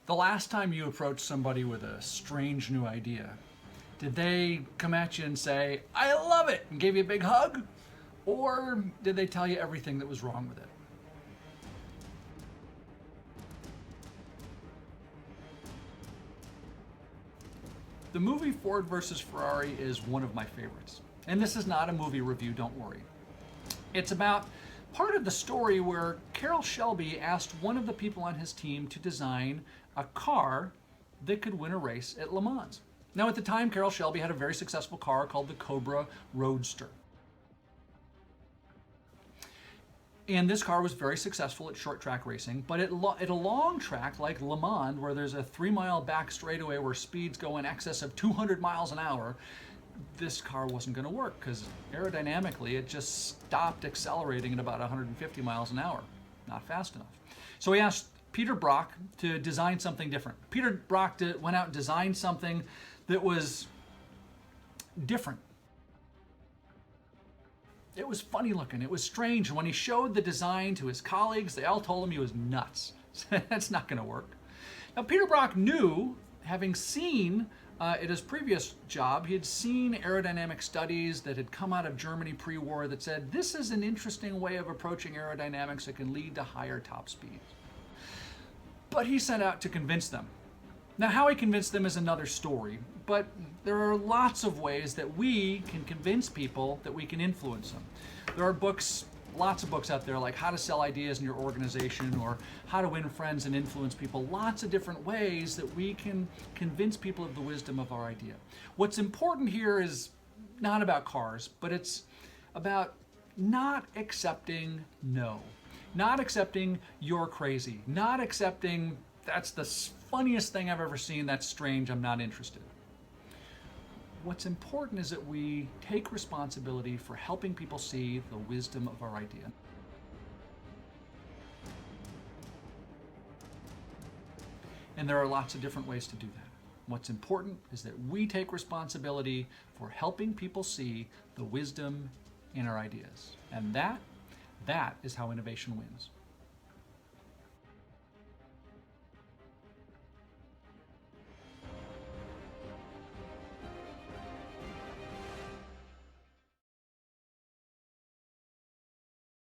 The last time you approached somebody with a strange new idea, did they come at you and say, "I love it," and gave you a big hug? Or did they tell you everything that was wrong with it? The movie Ford versus Ferrari is one of my favorites. And this is not a movie review, don't worry. It's about part of the story where Carroll Shelby asked one of the people on his team to design a car that could win a race at Le Mans. Now, at the time, Carroll Shelby had a very successful car called the Cobra Roadster. And this car was very successful at short track racing, but at a long track like Le Mans, where there's a 3-mile back straightaway where speeds go in excess of 200 miles an hour, this car wasn't going to work because aerodynamically it just stopped accelerating at about 150 miles an hour. Not fast enough. So he asked Peter Brock to design something different. Peter Brock went out and designed something that was different. It was funny looking, it was strange, and when he showed the design to his colleagues, they all told him he was nuts. That's not going to work. Now, Peter Brock knew, having seen at his previous job, he had seen aerodynamic studies that had come out of Germany pre-war that said, this is an interesting way of approaching aerodynamics that can lead to higher top speeds. But he set out to convince them. Now, how he convinced them is another story, but there are lots of ways that we can convince people that we can influence them. There are books, lots of books out there like How to Sell Ideas in Your Organization or How to Win Friends and Influence People. Lots of different ways that we can convince people of the wisdom of our idea. What's important here is not about cars, but it's about not accepting no. Not accepting you're crazy. Not accepting that's the funniest thing I've ever seen, that's strange, I'm not interested. What's important is that we take responsibility for helping people see the wisdom of our idea. And there are lots of different ways to do that. What's important is that we take responsibility for helping people see the wisdom in our ideas. And that is how innovation wins.